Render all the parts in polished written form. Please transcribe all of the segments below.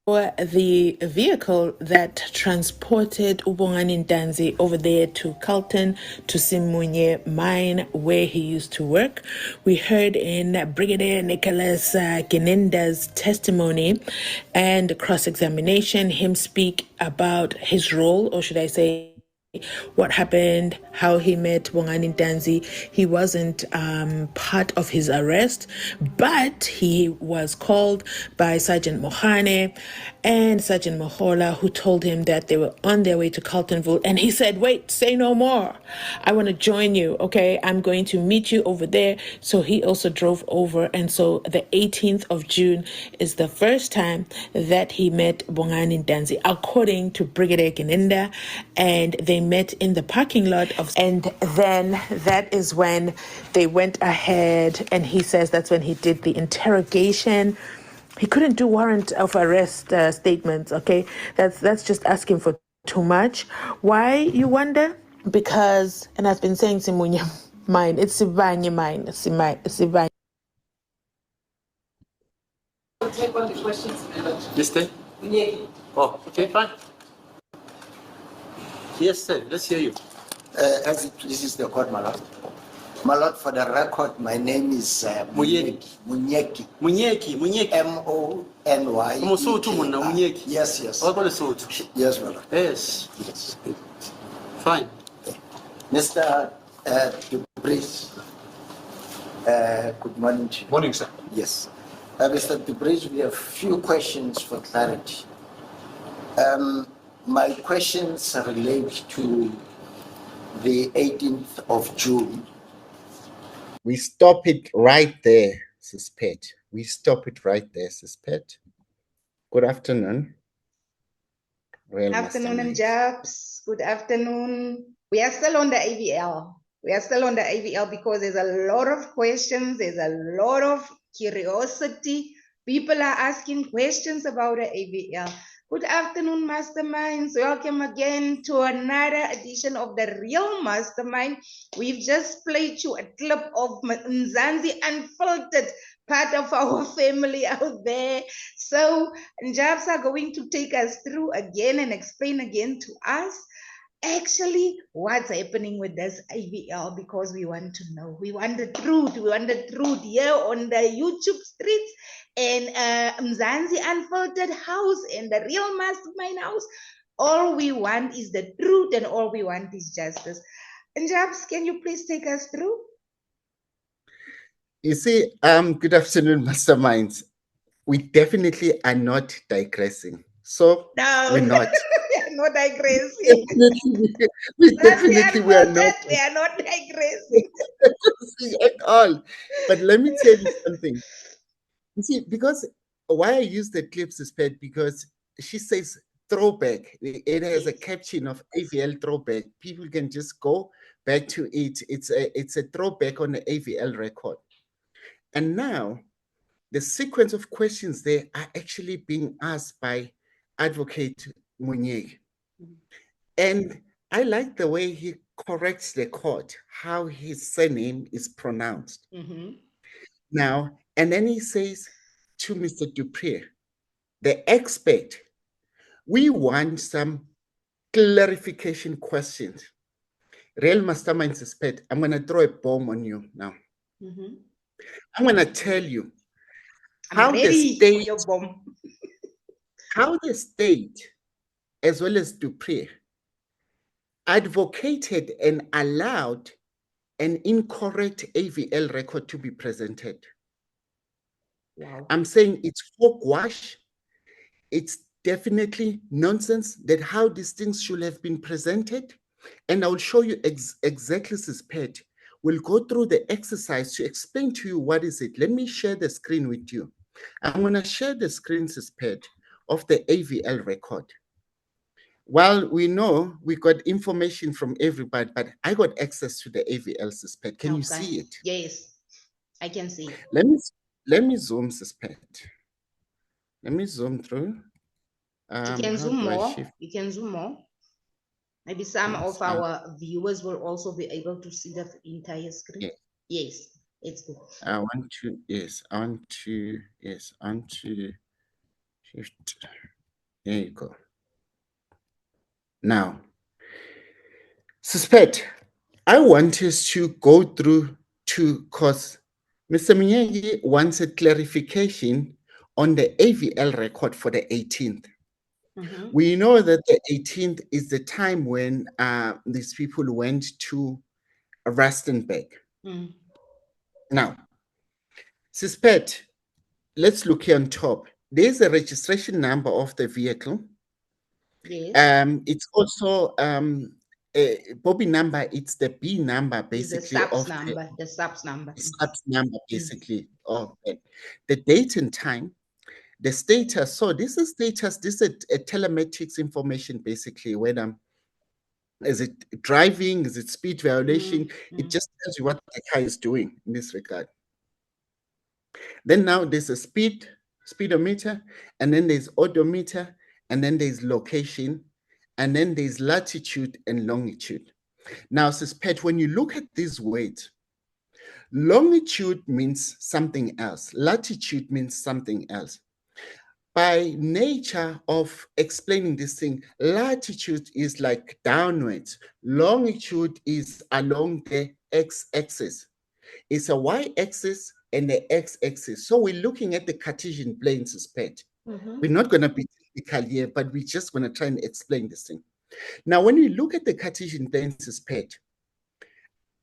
the vehicle that transported Ubongani Ndanzi over there to Carlton, to Simunye mine, where he used to work. We heard in Brigadier Nicholas Geninda's testimony and cross-examination him speak about his role, or should I say, what happened, how he met Bongani Ndanzi. He wasn't part of his arrest, but he was called by Sergeant Mohane and Sergeant Mohola, who told him that they were on their way to Carltonville. And he said, wait, say no more. I want to join you, okay? I'm going to meet you over there. So he also drove over. And so the 18th of June is the first time that he met Bongani Ndanzi, according to Brigadier Geninda, and they met in the parking lot of, and then that is when they went ahead, and he says that's when he did the interrogation. He couldn't do warrant of arrest statements, okay? That's just asking for too much. Why, you wonder? Because, and I've been saying Simunya mine, it's Sibanye mine, Sibanye. Take one of the questions. This day? Yeah. Oh, okay, fine. Yes, sir. Let's hear you. As it pleases the court, my lord. My lord, for the record, my name is Munyeki. Munyeki. M-O-N-Y. Munyeki. Yes. What about the sword? Yes, my lord. Yes. Fine. Mr. Dubris, good morning to you. Morning, sir. Yes. Mr. Dubris, we have a few questions for clarity. My questions relate to the 18th of June. We stop it right there, Suspect. We stop it right there, Suspect. Good afternoon. Good afternoon, Jabs. Good afternoon. We are still on the AVL. Because there's a lot of questions. There's a lot of curiosity. People are asking questions about the AVL. Good afternoon, Masterminds. Welcome again to another edition of The Real Mastermind. We've just played you a clip of Mzansi Unfiltered, part of our family out there. So, Jabs are going to take us through again and explain again to us actually what's happening with this AVL, because we want to know. We want the truth. Here on the YouTube streets and Mzansi Unfiltered house and the Real Mastermind house. All we want is the truth and all we want is justice. And Jabs, can you please take us through? You see, good afternoon, Masterminds. We definitely are not digressing. So no, we're not. We are not digressing. we are not. We are not digressing at all. But let me tell you something. You see, because why I use the clips is because she says throwback. It has a caption of AVL throwback. People can just go back to it. It's a throwback on the AVL record. And now the sequence of questions there are actually being asked by Advocate Munyeki. And I like the way he corrects the court, how his surname is pronounced. Now, and then he says to Mr. Dupree, the expert, we want some clarification questions. Real Mastermind Suspect, I'm going to throw a bomb on you now. I'm going to tell you how the state, as well as Dupree, advocated and allowed an incorrect AVL record to be presented. Wow. I'm saying it's hogwash. It's definitely nonsense that how these things should have been presented. And I will show you exactly, Suspect. We'll go through the exercise to explain to you what is it. Let me share the screen with you. I'm going to share the screen, Suspect, of the AVL record. Well, we know we got information from everybody, but I got access to the AVL, Suspect. Can you see it? Yes, I can see it. Let me zoom, Suspect. Let me zoom through. You can zoom more. You can zoom more. Maybe some of our viewers will also be able to see the entire screen. Yes, it's good. I want to shift. There you go. Now, suspect, I want us to go through because Mr. Mnyegi wants a clarification on the AVL record for the 18th. We know that the 18th is the time when these people went to Rustenburg. Now, suspect, let's look here on top. There's a registration number of the vehicle. Yes. It's also Bobby number. It's the B number, basically, the of number. The subs number. the subs number, basically, of it. The date and time, the status. So this is status. This is a telemetrics information, basically. Whether is it driving, is it speed violation? It just tells you what the car is doing in this regard. Then now there's a speedometer, and then there's odometer, and then there's location, and then there's latitude and longitude. Now, suspect, when you look at these words, longitude means something else. Latitude means something else. By nature of explaining this thing, latitude is like downwards. Longitude is along the x-axis. It's a y-axis and the x-axis. So we're looking at the Cartesian plane, suspect. We're not going to be technical here, but we're just going to try and explain this thing. Now, when you look at the Cartesian plane, suspect,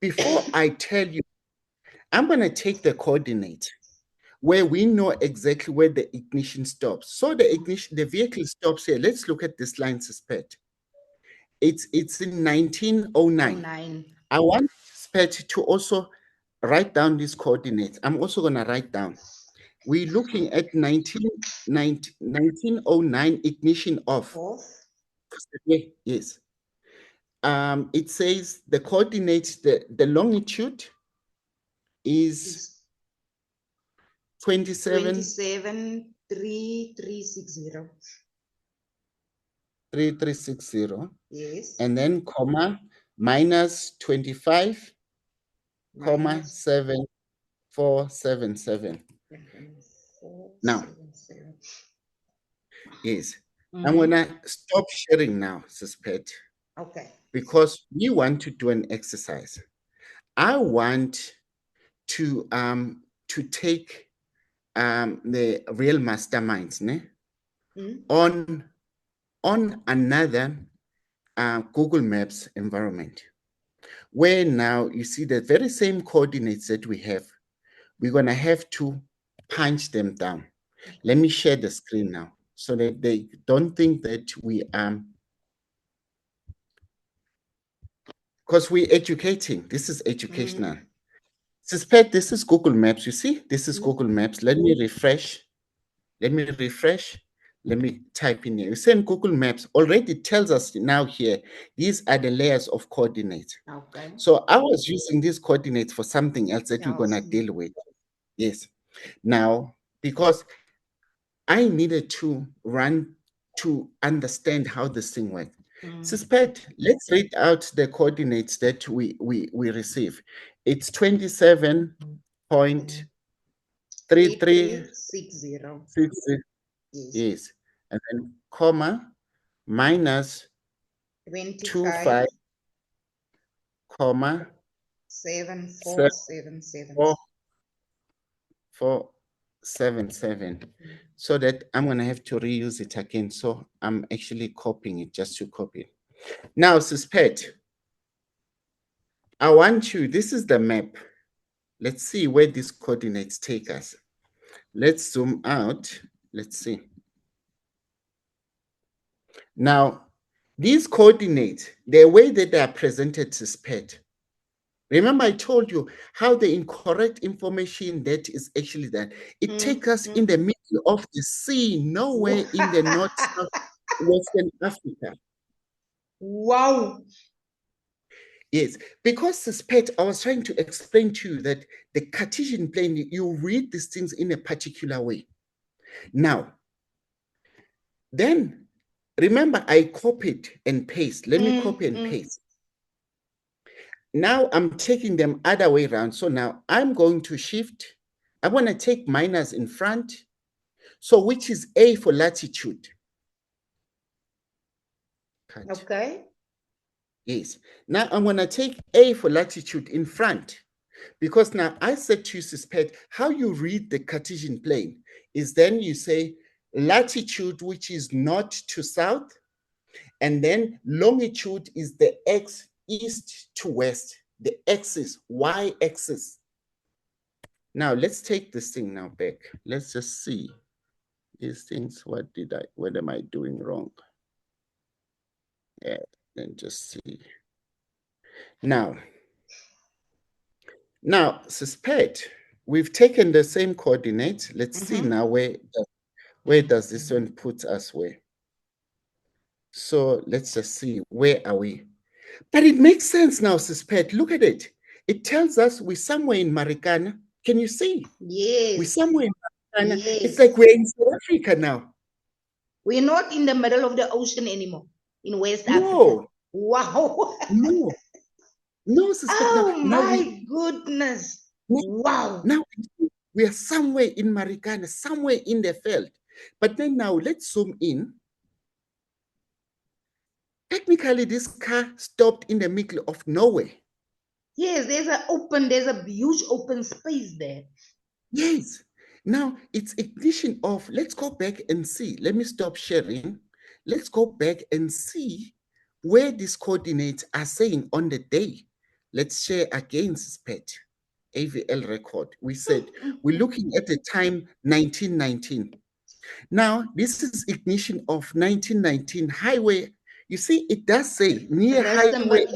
before I tell you, I'm going to take the coordinate where we know exactly where the ignition stops. So the vehicle stops here. Let's look at this line, suspect. It's in 1909. I want suspect to also write down these coordinates. I'm also going to write down. We're looking at 1909 ignition off. Yes. It says the coordinates, the longitude is 27.3360. 3360. Yes. And then comma minus 25, comma 7477. Now, yes, I'm gonna stop sharing now, suspect. Okay. Because we want to do an exercise. I want to take the real masterminds on another Google Maps environment, where now you see the very same coordinates that we have. We're going to have to punch them down. Let me share the screen now so that they don't think that we because we're educating. This is educational. Suspect this is Google Maps. You see, this is Google Maps. Let me refresh. Let me type in here. You see, in Google Maps already tells us now here, these are the layers of coordinates. Okay. So I was using these coordinates for something else that we're going to deal with. Yes. Now, because I needed to run to understand how this thing works. Suspect, let's read out the coordinates that we receive. It's 27.3360. Yes. And then comma minus 25, comma 7477. 477. So that I'm going to have to reuse it again. So I'm actually copying it just to copy it. Now, suspect, I want you, this is the map. Let's see where these coordinates take us. Let's zoom out. Let's see. Now, these coordinates, the way that they are presented, suspect. Remember, I told you how the incorrect information that is actually there. It takes us in the middle of the sea, nowhere in the north, south, western Africa. Wow. Yes, because suspect, I was trying to explain to you that the Cartesian plane, you read these things in a particular way. Now, then, remember, I copied and paste. Let me copy and paste. Now I'm taking them other way around. So now I'm going to shift. I'm going to take minus in front. So which is A for latitude. cut. Okay. Yes. Now I'm going to take A for latitude in front, because now I said to you, Suspect, how you read the Cartesian plane is then you say latitude, which is north to south, and then longitude is the x east to west, the axis, y-axis. Now let's take this thing now back. Let's just see these things. What am I doing wrong? Yeah, and just see. Now, Suspect, we've taken the same coordinates. Let's see now where does this one put us where? So let's just see, where are we? But it makes sense now, Suspect. Look at it. It tells us we're somewhere in Marikana. Can you see? Yes. We're somewhere in Marikana. Yes. It's like we're in South Africa now. We're not in the middle of the ocean anymore in West No. Africa. Wow. No, Suspect. Oh now my goodness. Wow. Now we are somewhere in Marikana, somewhere in the field. But then now let's zoom in. Technically, this car stopped in the middle of nowhere. Yes, there's a huge open space there. Yes. Now it's ignition off. Let's go back and see. Let me stop sharing. Let's go back and see where these coordinates are saying on the day. Let's share again, Suspect. AVL record. We said we're looking at the time 1919. Now, this is ignition of 1919 highway. You see, it does say near highway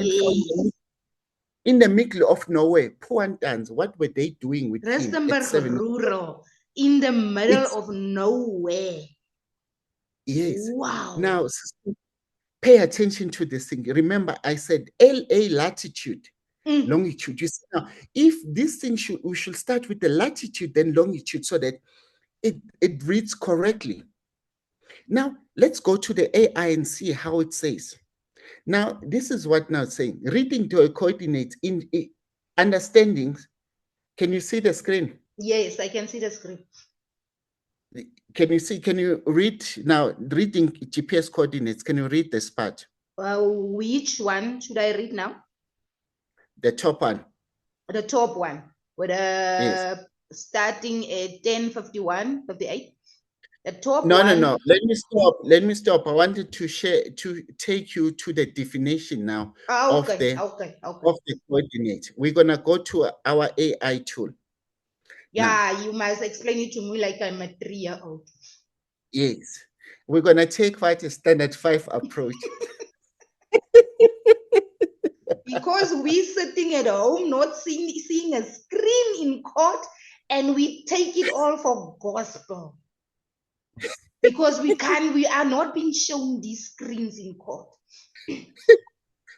in the middle of nowhere. Puantans, what were they doing with Rustenburg rural, in the middle of nowhere. Yes. Wow. Now, pay attention to this thing. Remember, I said LA latitude. Longitude. You see, now, if this thing we should start with the latitude, then longitude, so that it reads correctly. Now, let's go to the AI and see how it says. Now, this is what now it's saying. Reading to a coordinate in understanding. Can you see the screen? Yes, I can see the screen. Can you see? Can you read now? Reading GPS coordinates. Can you read this part? Which one should I read now? The top one. The top one. With yes. Starting at 10:51, 58. The top no, one. No. Let me stop. I wanted to take you to the definition now of the coordinate. We're gonna go to our AI tool. Yeah, now, you must explain it to me like I'm a 3-year-old. Yes. We're gonna take quite a standard 5 approach. Because we're sitting at home, not seeing a screen in court, and we take it all for gospel. Because we are not being shown these screens in court.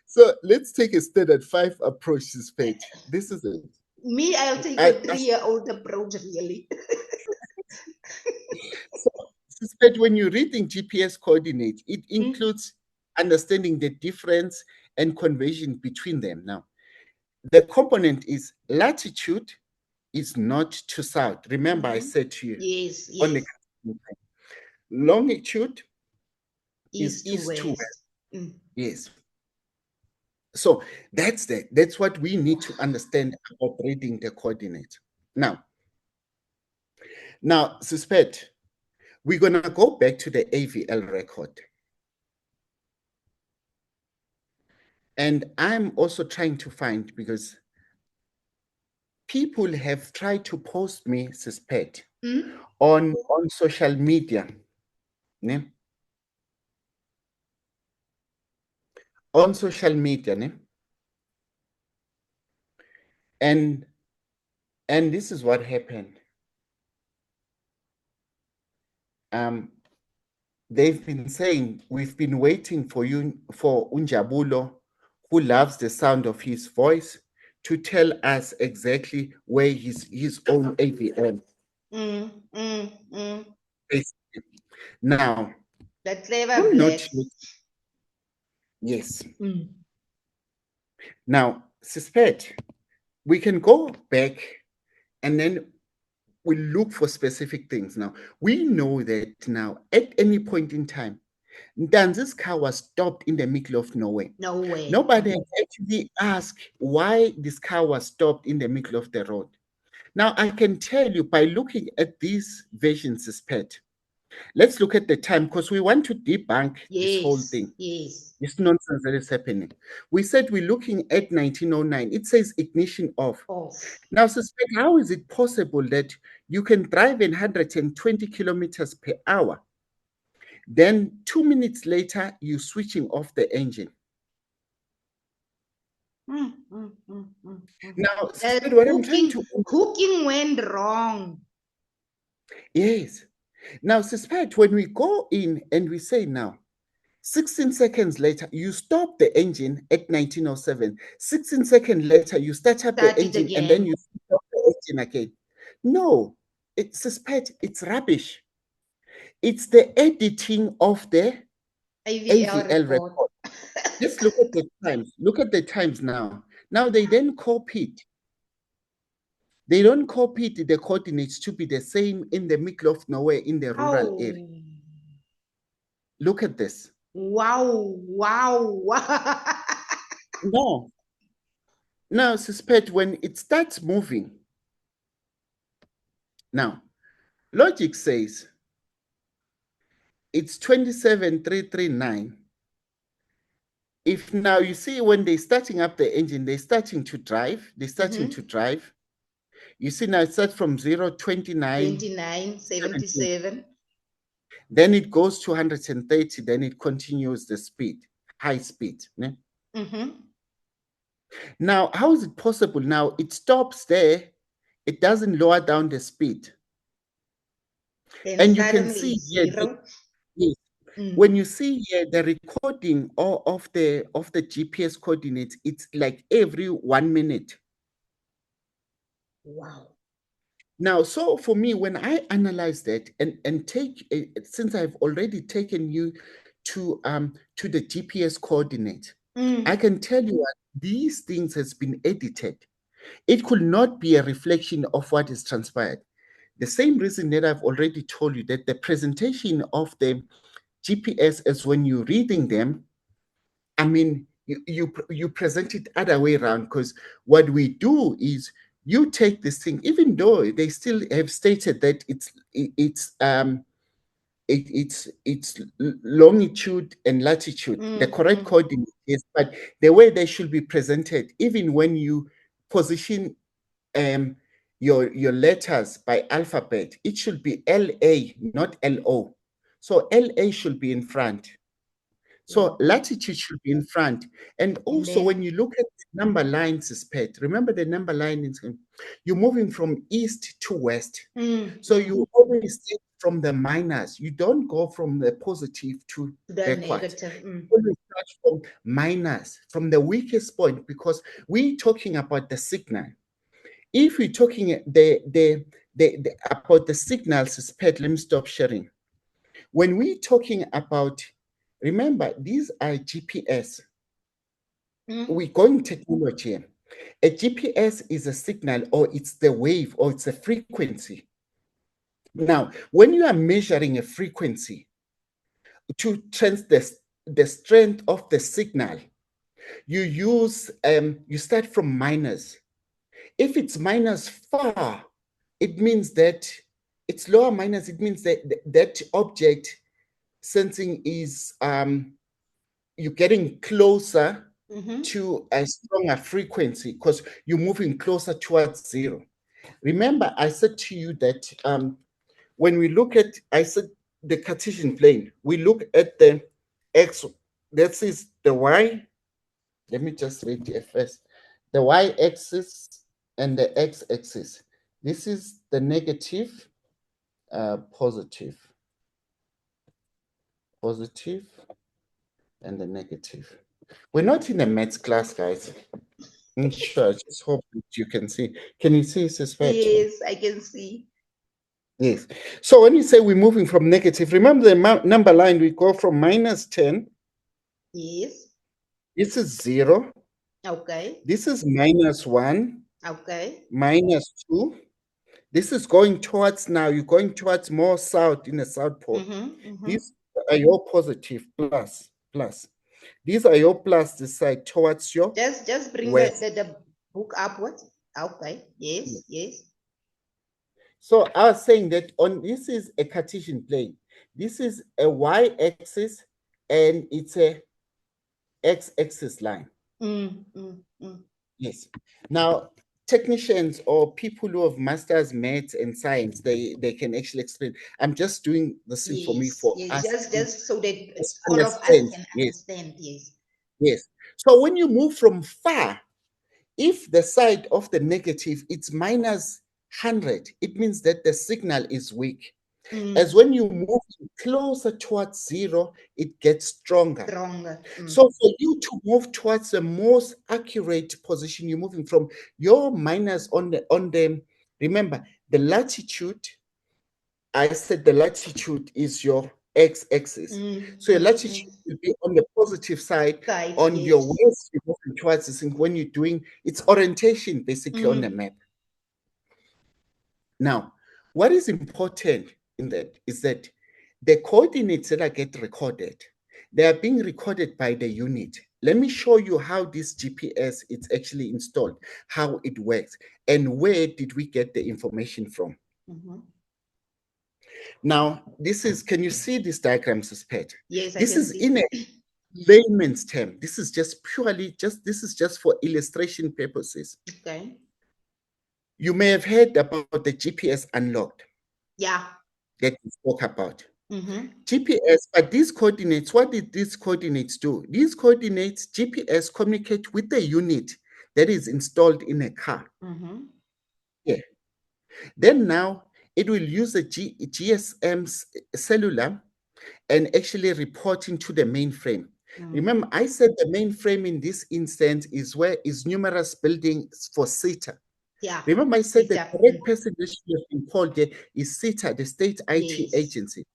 So let's take a standard 5 approach, Suspect. This is it. Me, I'll take a 3-year-old approach, really. So, Suspect, when you're reading GPS coordinates, it includes understanding the difference and conversion between them. Now, the component is latitude is north to south. Remember, I said to you. Yes. On the longitude is east to west. Yes. So that's what we need to understand about reading the coordinates. Now, Suspect, we're gonna go back to the AVL record. And I'm also trying to find, because people have tried to post me, Suspect, on social media. Ne? On social media. Ne? And this is what happened. They've been saying, we've been waiting for Unjabulo, who loves the sound of his voice, to tell us exactly where his own AVL. Now, the clever black. Yes. Now, Suspect, we can go back and then we look for specific things. Now, we know that now at any point in time, Ntanzi's car was stopped in the middle of nowhere. No way. Nobody has actually asked why this car was stopped in the middle of the road. Now, I can tell you by looking at these versions, Pet. Let's look at the time because we want to debunk this whole thing. Yes. This nonsense that is happening. We said we're looking at 1909. It says ignition off. Now, suspect, how is it possible that you can drive 120 kilometers per hour? Then 2 minutes later, you're switching off the engine. Now, suspect, what I'm trying to... Cooking went wrong. Yes. Now, suspect, when we go in and we say now, 16 seconds later, you stop the engine at 1907. 16 seconds later, you start up the engine and then you stop the engine again. No, it's suspect, it's rubbish. It's the editing of the AVL record. Let's look at the times. Look at the times now. Now they then copied. They don't copy the coordinates to be the same in the middle of nowhere in the rural area. Look at this. Wow. No. Now, suspect when it starts moving. Now, logic says it's 27,339. If now you see when they're starting up the engine, they're starting to drive. You see now it starts from 0, 29, 77. Then it goes to 130, then it continues the speed, high speed. Ne? Now, how is it possible? Now, it stops there. It doesn't lower down the speed. Then and you can see here, when you see here the recording of the GPS coordinates, it's like every 1 minute. Wow. Now, so for me, when I analyze that and take, since I've already taken you to the GPS coordinate, I can tell you that these things has been edited. It could not be a reflection of what is transpired. The same reason that I've already told you that the presentation of the GPS is when you're reading them, I mean, you present it other way around, because what we do is you take this thing, even though they still have stated that it's longitude and latitude, the correct coordinate is, but the way they should be presented, even when you position your letters by alphabet, it should be LA, not LO. So LA should be in front. So latitude should be in front. And also when you look at the number lines, remember the number line is, you're moving from east to west. So you always take from the minus. You don't go from the positive to the negative. You always start from minus, from the weakest point, because we're talking about the signal. If we're talking about the signals, let me stop sharing. When we're talking about, remember, these are GPS. We're going technology. A GPS is a signal, or it's the wave, or it's a frequency. Now, when you are measuring a frequency to trace the strength of the signal, you use, you start from minus. If it's minus far, it means that it's lower minus. It means that that object sensing is, you're getting closer to a stronger frequency because you're moving closer towards zero. Remember, I said to you that when we look at, I said the Cartesian plane, we look at the X, that is the Y. Let me just read it first. The Y-axis and the X-axis. This is the negative, positive, and the negative. We're not in a maths class, guys. I'm sure. I just hope that you can see. Can you see, Suspect? Yes, I can see. Yes. So when you say we're moving from negative, remember the number line, we go from minus 10. Yes. This is 0. Okay. This is minus 1. Okay. Minus 2. This is going towards, now you're going towards more south in the South Pole. This are your positive plus, plus. These are your plus this side towards your Just bring west. the book upwards. Okay. Yes, yes. So I was saying that on this is a Cartesian plane. This is a y-axis and it's a x-axis line. Yes. Now, technicians or people who have masters maths and science, they can actually explain. I'm just doing this Yes, for me for yes, us just so that to all of us understand. can Yes. understand. Yes. Yes. So when you move from far, if the side of the negative it's minus 100, it means that the signal is weak. As when you move closer towards 0, it gets stronger. Stronger. So for you to move towards the most accurate position, you're moving from your minus on the remember the latitude. I said the latitude is your x-axis. So your latitude will be on the positive side. On yes. your west, you're moving towards this thing. When you're doing its orientation basically on the map. Now, what is important in that is that the coordinates that I get recorded, they are being recorded by the unit. Let me show you how this GPS is actually installed, how it works, and where did we get the information from. Now, this is, can you see this diagram, Suspect? Yes, this is see. in a layman's term. This is just purely this is just for illustration purposes. Okay. You may have heard about the GPS unlocked. Yeah. That we spoke about. GPS, but these coordinates, what did these coordinates do? These coordinates, GPS communicate with the unit that is installed in a car. Yeah. Then now it will use the GSM cellular and actually report into the mainframe. Remember, I said the mainframe in this instance is where is numerous buildings for SETA. Yeah. Remember, I said the correct person that should have been called there is SETA, the state IT agency.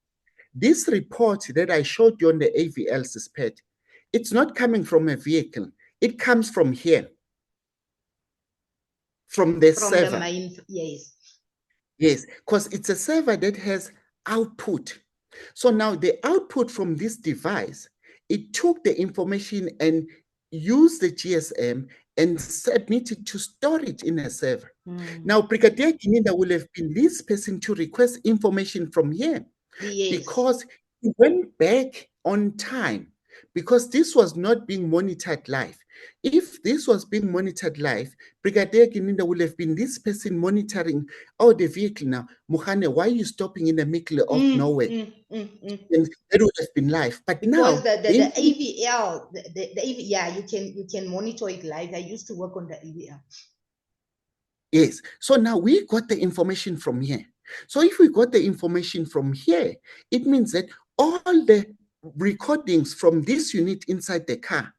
This report that I showed you on the AVL suspect, it's not coming from a vehicle. It comes from here, from the server. The main, yes. Yes, because it's a server that has output. So now the output from this device, it took the information and used the GSM and submitted to storage in a server. Now, Brigadier Kininda will have been this person to request information from here because he went back on time because this was not being monitored live. If this was being monitored live, Brigadier Kininda would have been this person monitoring, the vehicle now. Mukhane, why are you stopping in the middle of nowhere? And that would have been live. But because now the AVL, yeah, you can monitor it live. I used to work on the AVL. Yes. So now we got the information from here. So if we got the information from here, it means that all the recordings from this unit inside the car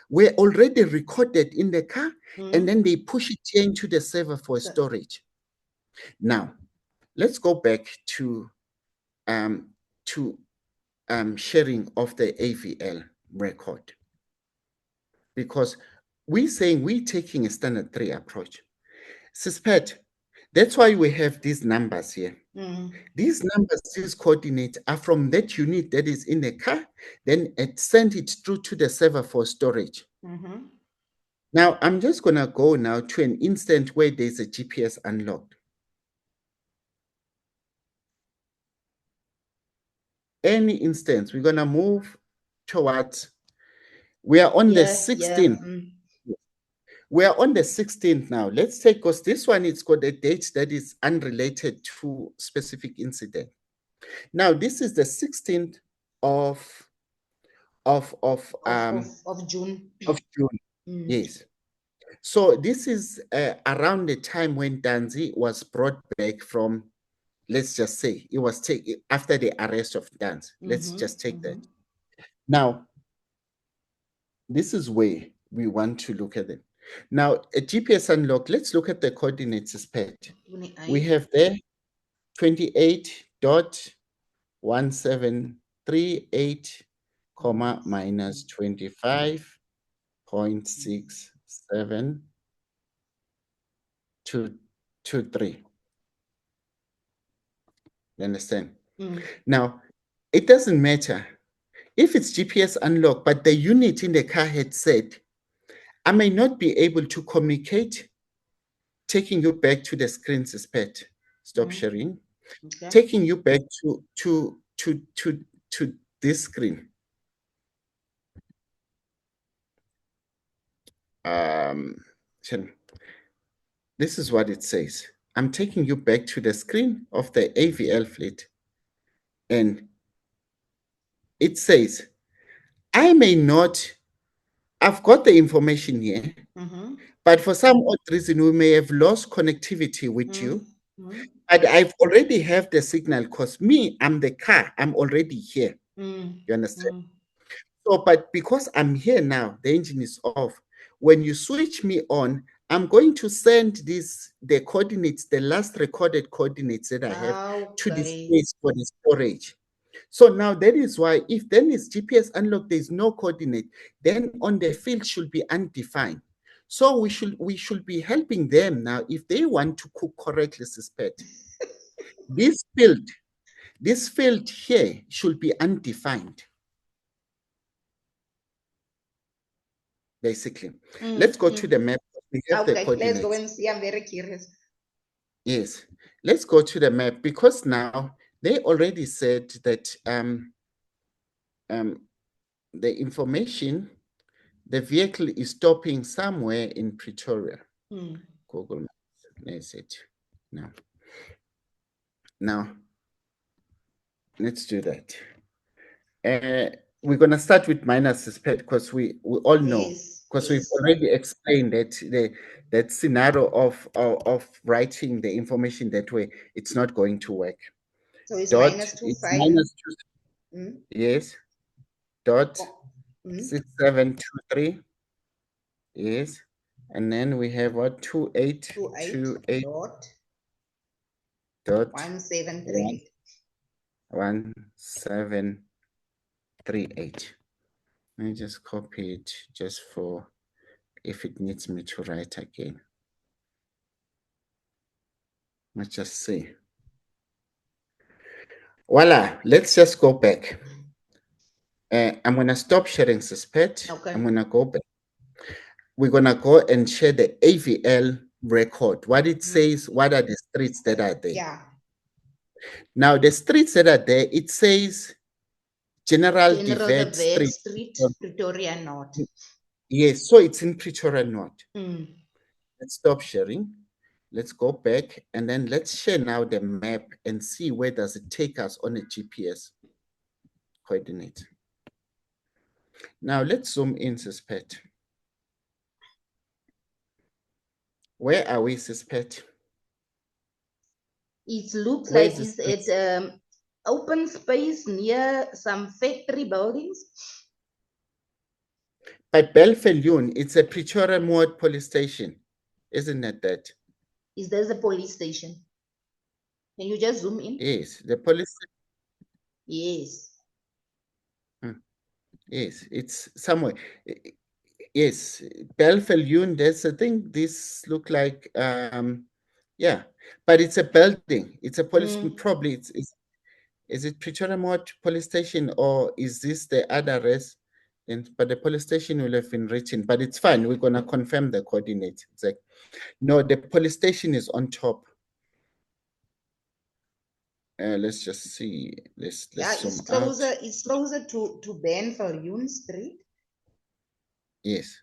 were already recorded in the car, and then they push it here into the server for storage. Now, let's go back to sharing of the AVL record, because we're saying we're taking a standard 3 approach. Suspect, that's why we have these numbers here. These numbers, these coordinates are from that unit that is in the car, then it sent it through to the server for storage. Now, I'm just going to go now to an instant where there's a GPS unlocked. Any instance, we're going to move towards, we are on the 16th. We are on the 16th now. Let's take, because this one, it's got a date that is unrelated to specific incident. Now, this is the 16th of June. Of June, yes. So this is around the time when Danzi was brought back from, let's just say, it was taken after the arrest of Danzi. Let's just take that. Now, this is where we want to look at it. Now, a GPS unlock, let's look at the coordinates aspect. We have there 28.1738, minus 25.6723. You understand? Now, it doesn't matter If it's GPS unlocked, but the unit in the car had said, I may not be able to communicate, taking you back to the screen, Suspect. Stop sharing. Okay. Taking you back to this screen. This is what it says. I'm taking you back to the screen of the AVL fleet. And it says, I may not, I've got the information here, but for some odd reason, we may have lost connectivity with you. But I've already have the signal because me, I'm the car. I'm already here. You understand? So, but because I'm here now, the engine is off. When you switch me on, I'm going to send the coordinates, the last recorded coordinates that I have to this place for the storage. So now that is why if then it's GPS unlocked, there's no coordinate, then on the field should be undefined. So we should be helping them now if they want to cook correctly, Suspect. This field here should be undefined. Basically. Let's go to the map. We have the coordinates. Let's go and see. I'm very curious. Yes, let's go to the map because now they already said that the information, the vehicle is stopping somewhere in Pretoria. Google Maps. That's it. Now, let's do that. We're going to start with minor Suspect because we all know, because we've already explained that that scenario of writing the information that way, it's not going to work. So it's -25. Yes. Dot 6723. Yes. And then we have what? 2828. Dot 1738. 1738. Let me just copy it just for if it needs me to write again. Let's just see. Voila, let's just go back. I'm going to stop sharing Suspect. Okay. I'm going to go back. We're going to go and share the AVL record. What it says, what are the streets that are there? Yeah. Now, the streets that are there, it says General de Wet Street, Pretoria North. Yes, so it's in Pretoria North. Let's stop sharing. Let's go back and then let's share now the map and see where does it take us on a GPS coordinate. Now let's zoom in, Suspect. Where are we, Suspect? It looks like it's at open space near some factory buildings. But Belfelion, it's a Pretoria North police station, isn't it that? Is there a police station? Can you just zoom in? Yes, the police. Yes. Yes, it's somewhere. Yes, Belfelion, there's a thing, this look like, yeah, but it's a building. It's a police, probably is it Pretoria North police station or is this the other rest? But the police station will have been written, but it's fine. We're going to confirm the coordinates. It's like, no, the police station is on top. Let's just see. Let's it's closer. Out. It's closer to Benfelion Street. Yes.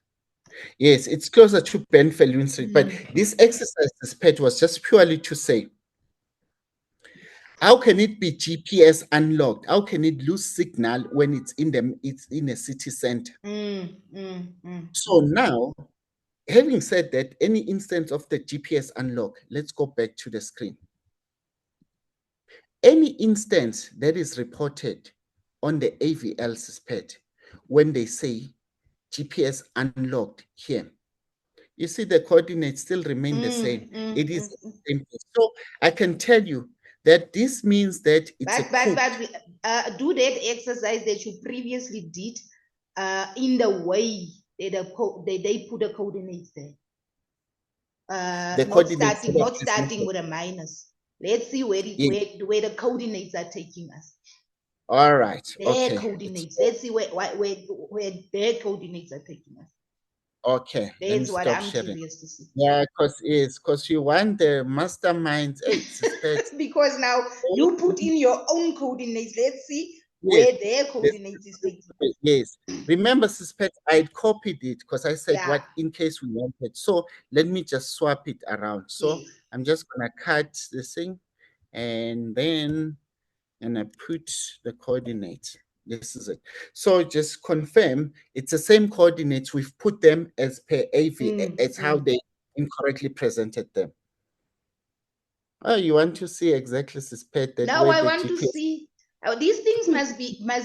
Yes, it's closer to Benfelion Street. But this exercise, this pet was just purely to say, how can it be GPS unlocked? How can it lose signal when it's in a city center? So now, having said that, any instance of the GPS unlock, let's go back to the screen. Any instance that is reported on the AVL Suspect when they say GPS unlocked here, you see the coordinates still remain the same. It is the same. So I can tell you that this means that it's do that exercise that you previously did in the way that they put the coordinates there. Not starting with a minus. Let's see where the coordinates are taking us. All right. Their Okay. coordinates. Let's see where their coordinates are taking us. Okay. Let me That's what stop I'm sharing. curious to see. Yeah, because you want the masterminds. Hey, suspect. Because now you put in your own coordinates. Let's see Yes, where their coordinates is taking us. yes. Remember, suspect, I copied it because I said Yeah. what in case we wanted. So let me just swap it around. So Yes. I'm just gonna cut this thing and then I put the coordinates. This is it. So just confirm it's the same coordinates. We've put them as per AV, as how they incorrectly presented them. Oh, you want to see exactly, suspect that Now where I the want to GPS. see these things must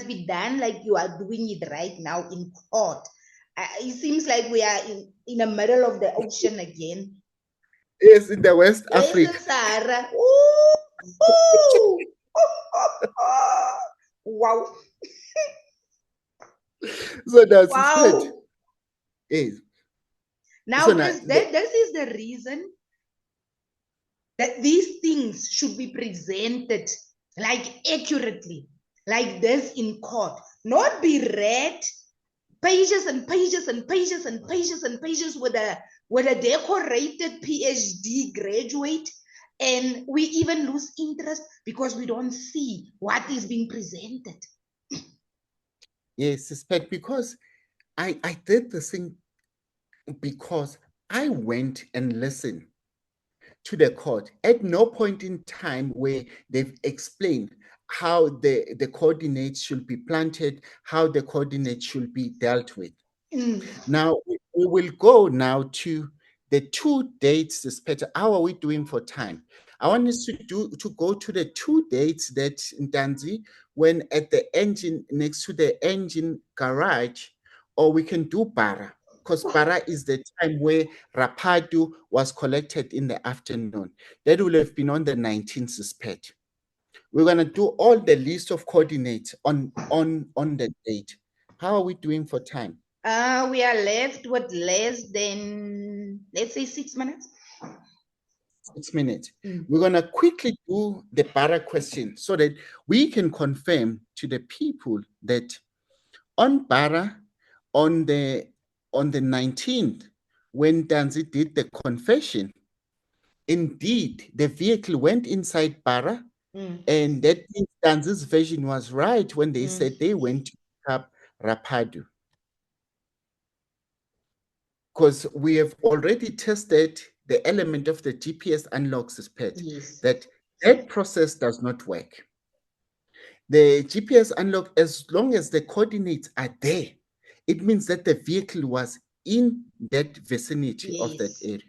be done like you are doing it right now in court. It seems like we are in the middle of the ocean again. Yes, in the West Where's the Africa. Sahara? Ooh, ooh. Wow. So that's Wow. is Now so this is the reason that these things should be presented like accurately, like this in court, not be read pages and pages and pages and pages and pages with a decorated PhD graduate, and we even lose interest because we don't see what is being presented. yes, suspect because I did the thing because I went and listened to the court. At no point in time where they've explained how the coordinates should be planted, how the coordinates should be dealt with. Now we will go now to the 2 dates, suspect. How are we doing for time? I want us to go to the 2 dates that Ntanzi when at the engine next to the engine garage, or we can do Bara, because Bara is the time where Rapadu was collected in the afternoon. That will have been on the 19th, suspect. We're gonna do all the list of coordinates on the date. How are we doing for time? We are left with less than, let's say, 6 minutes. 6 minutes. We're going to quickly do the para question so that we can confirm to the people that on para, on the 19th, when Danzi did the confession, indeed the vehicle went inside para, and that means Danzi's version was right when they said they went to pick up Rapadu. Because we have already tested the element of the GPS unlock suspect that process does not work. The GPS unlock, as long as the coordinates are there, it means that the vehicle was in that vicinity of that area.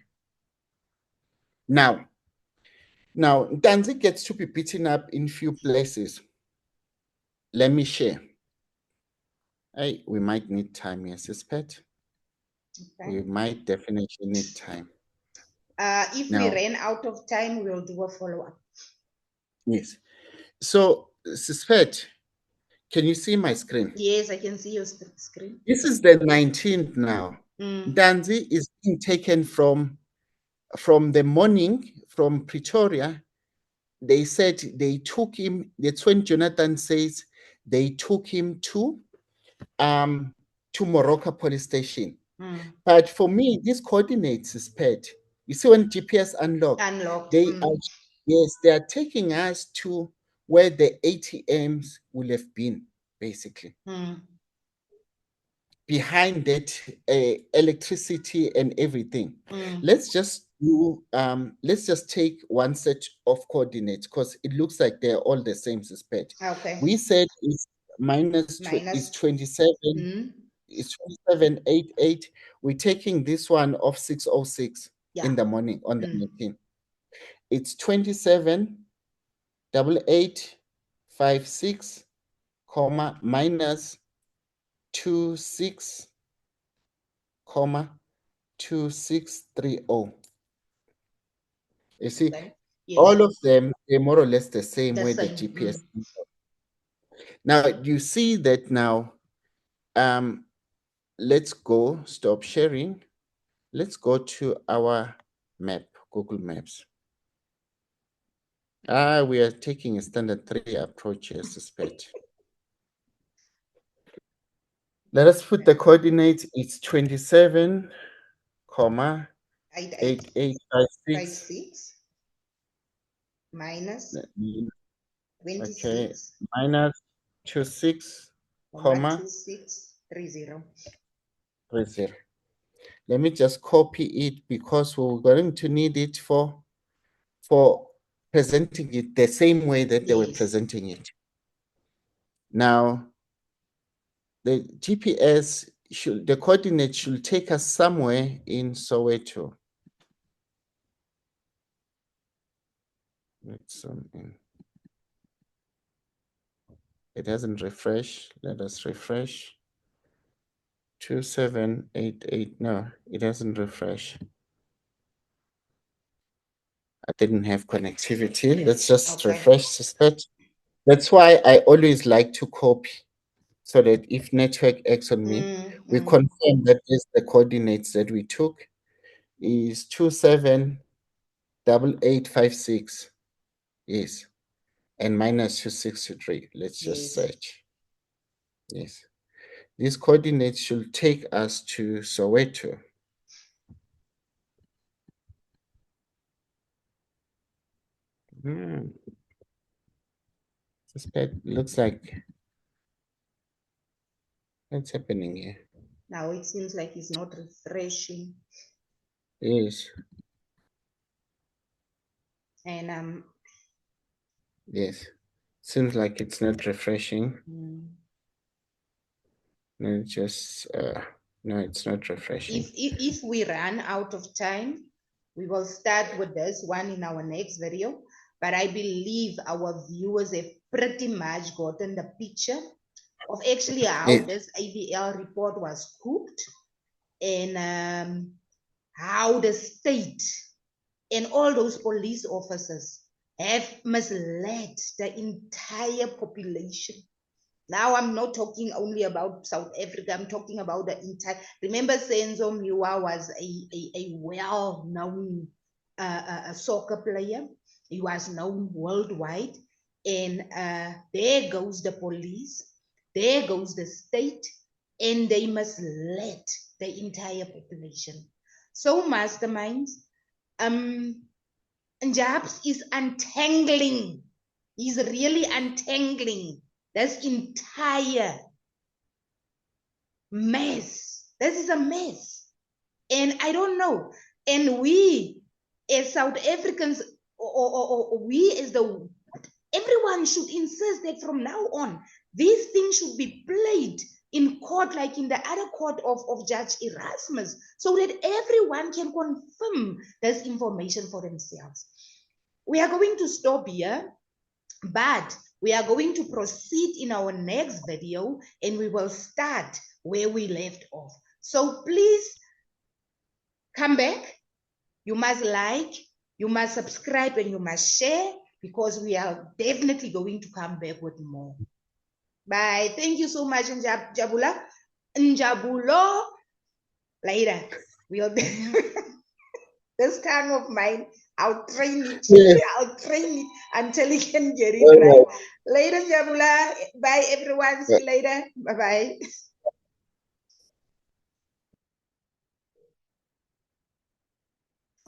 Now, Ntanzi gets to be beaten up in few places. Let me share. We might need time here, suspect. Okay. We might definitely need time. If we ran out of time, we'll do a follow-up. Yes. So, suspect, can you see my screen? Yes, I can see your screen. This is the 19th now. Ntanzi is being taken from the morning from Pretoria. They said they took him, that's when Jonathan says they took him to Moroka police station. But for me, these coordinates is pet. You see when GPS unlocked. They are taking us to where the ATMs will have been, basically. Behind that, electricity and everything. Let's just do. Let's just take one set of coordinates because it looks like they're all the same, suspect. Okay. We said it's is 27. It's 2788. We're taking this one of 606 in the morning on the 19th. It's 278856, comma minus 26, comma 2630. You see, all of them, they're more or less the same way the GPS. Now you see that now. Let's go, stop sharing. Let's go to our map, Google Maps. We are taking a standard 3 approach here, suspect. Let us put the coordinates. It's 27, comma, 8856. 56 minus Okay, 26, minus 26, comma, 2630. 30. Let me just copy it because we're going to need it for presenting it the same way that they were Yes. presenting it. Now, the GPS the coordinates should take us somewhere in Soweto. Let's zoom in. It doesn't refresh. Let us refresh. 2788. No, it doesn't refresh. I didn't have connectivity. Let's just refresh this page. That's why I always like to copy, so that if network acts on me, we confirm that is the coordinates that we took is 278856. Yes. And minus 2623. Let's just search. Yes. These coordinates should take us to Soweto. Suspect looks like what's happening here. Now it seems like it's not refreshing. Yes. And Yes. Seems like it's not refreshing. No, just no, it's not refreshing. If we run out of time, we will start with this one in our next video. But I believe our viewers have pretty much gotten the picture of actually how this AVL report was cooked, and how the state and all those police officers have misled the entire population. Now I'm not talking only about South Africa, I'm talking about the entire. Remember, Senzo Miwa was a well-known soccer player. He was known worldwide. And there goes the police, there goes the state, and they misled the entire population. So, masterminds, Njabs is untangling. He's really untangling this entire mess. This is a mess. And I don't know. And we as South Africans, or we as everyone should insist that from now on, these things should be played in court, like in the other court of Judge Erasmus, so that everyone can confirm this information for themselves. We are going to stop here, but we are going to proceed in our next video, and we will start where we left off. So please come back. You must like, you must subscribe, and you must share, because we are definitely going to come back with more. Bye. Thank you so much, Njabula. Njabulo. Later. We'll this tongue of mine, I'll train it. Yes. I'll train it until he can get it right. Later, Njabula. Bye, everyone. See you later. Bye-bye.